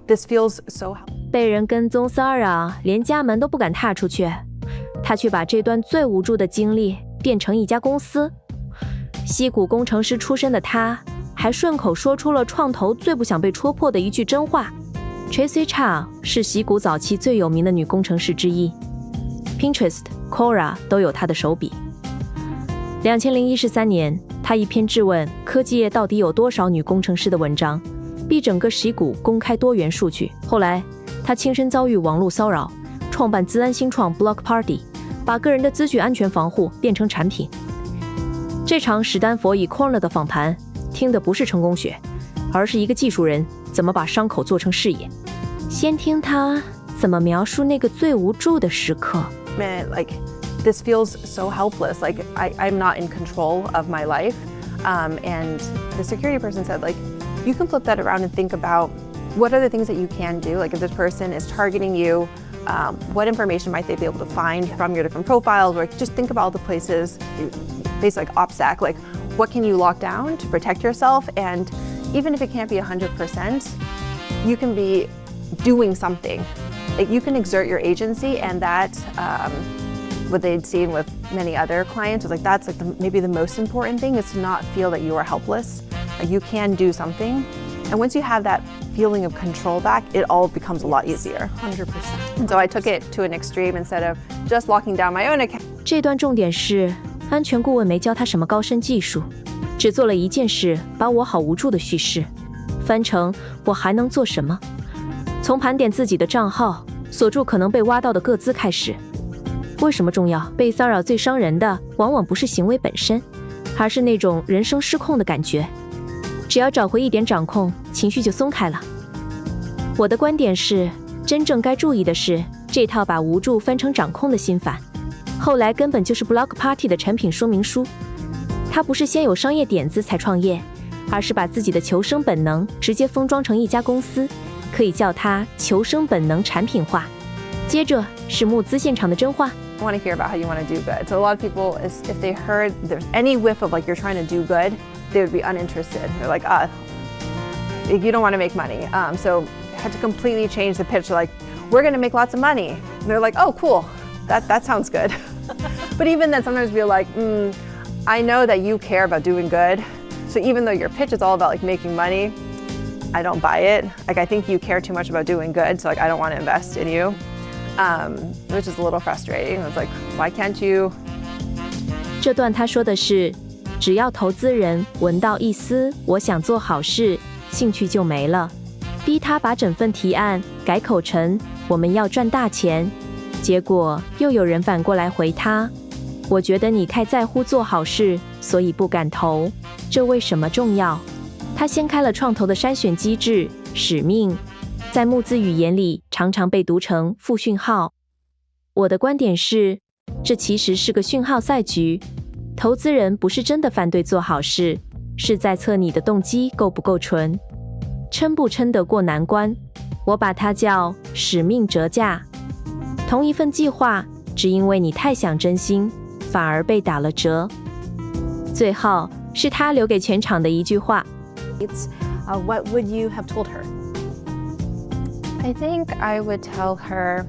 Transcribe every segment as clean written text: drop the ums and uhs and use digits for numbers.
This feels so 被人跟踪骚扰，连家门都不敢踏出去，他却把这段最无助的经历变成一家公司。矽谷工程师出身的他，还顺口说出了创投最不想被戳破的一句真话。Tracy Chou 是矽谷早期最有名的女工程师之一 ，Pinterest、Quora 都有她的手笔。2013年，她一篇质问科技业到底有多少女工程师的文章，逼整个矽谷公开多元数据。后来，她亲身遭遇网络骚扰，创办资安新创 Block Party， 把个人的资讯安全防护变成产品。这场史丹佛与 Cornell 的访谈，听的不是成功学，而是一个技术人怎么把伤口做成事业。先听他怎么描述那个最无助的时刻。Man, like this feels so helpless. Like I'm not in control of my life. And the security person said, like, you can flip that around and think about what are the things that you can do. Like if this person is targeting you, what information might they be able to find from your different profiles? Or just think about all the places, basically like OPSEC, like what can you lock down to protect yourself? And even if it can't be 100%, you can be doing something. Like you can exert your agency, and that what they'd seen with many other clients was like that's like maybe the most important thing is to not feel that you are helpless. Like you can do something, and once you have that feeling of control back, it all becomes a lot easier. 100%. And so I took it to an extreme instead of just locking down my own account. 这段重点是，安全顾问没教他什么高深技术，只做了一件事，把我好无助的叙事翻成我还能做什么。从盘点自己的账号，锁住可能被挖到的个资开始。为什么重要？被骚扰最伤人的，往往不是行为本身，而是那种人生失控的感觉。只要找回一点掌控，情绪就松开了。我的观点是，真正该注意的是，这套把无助翻成掌控的心法，后来根本就是 Block Party 的产品说明书。他不是先有商业点子才创业，而是把自己的求生本能直接封装成一家公司，可以叫它求生本能产品化。接着是募资现场的真话。I want to hear about how you want to do good. So a lot of people, if they heard there's any whiff of like you're trying to do good, they would be uninterested. They're like, you don't want to make money. So I had to completely change the pitch. Like, we're going to make lots of money. And they're like, oh, cool. That sounds good. But even then, sometimes we're like, I know that you care about doing good. So even though your pitch is all about like making money, I don't buy it. Like, I think you care too much about doing good. So like, I don't want to invest in you. Which is a little frustrating. It's like, why can't you? 这段他说的是，只要投资人闻到一丝我想做好事，兴趣就没了，逼他把整份提案改口成我们要赚大钱。结果又有人反过来回他，我觉得你太在乎做好事，所以不敢投。这为什么重要？他掀开了创投的筛选机制，使命。在募资语言里常常被读成负讯号。我的观点是，这其实是个讯号赛局。投资人不是真的反对做好事，是在测你的动机够不够纯，撑不撑得过难关。我把它叫使命折价。同一份计划，只因为你太想真心，反而被打了折。最后是他留给全场的一句话。What would you have told her? I think I would tell her,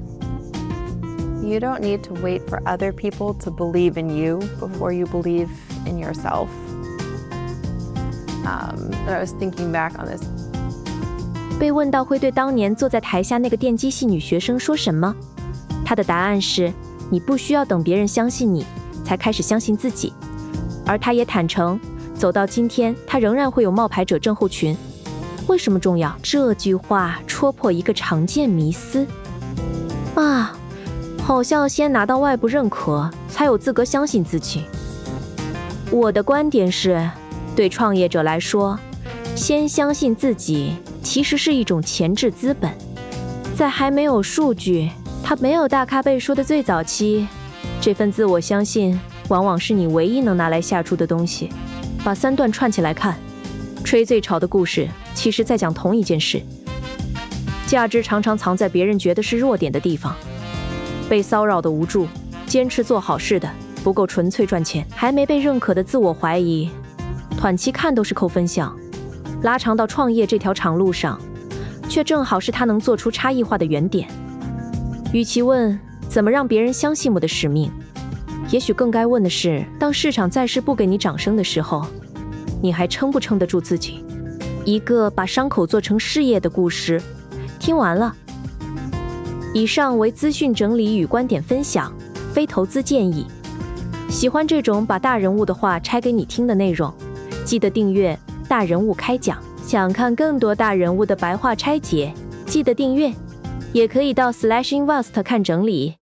you don't need to wait for other people to believe in you before you believe in yourself. And I was thinking back on this. 被问到会对当年坐在台下那个电机系女学生说什么，她的答案是，你不需要等别人相信你，才开始相信自己。而她也坦诚，走到今天，她仍然会有冒牌者症候群。为什么重要？这句话戳破一个常见迷思啊，好像先拿到外部认可，才有资格相信自己。我的观点是，对创业者来说，先相信自己其实是一种前置资本。在还没有数据，它没有大咖被说的最早期，这份自我相信往往是你唯一能拿来下注的东西。把三段串起来看，吹最吵的故事其实在讲同一件事。价值常常藏在别人觉得是弱点的地方。被骚扰的无助，坚持做好事的不够纯粹赚钱，还没被认可的自我怀疑，短期看都是扣分项，拉长到创业这条长路上，却正好是他能做出差异化的原点。与其问怎么让别人相信我的使命，也许更该问的是，当市场暂时不给你掌声的时候，你还撑不撑得住自己？一个把伤口做成事业的故事，听完了。以上为资讯整理与观点分享，非投资建议。喜欢这种把大人物的话拆给你听的内容，记得订阅大人物开讲。想看更多大人物的白话拆解，记得订阅，也可以到/invest 看整理。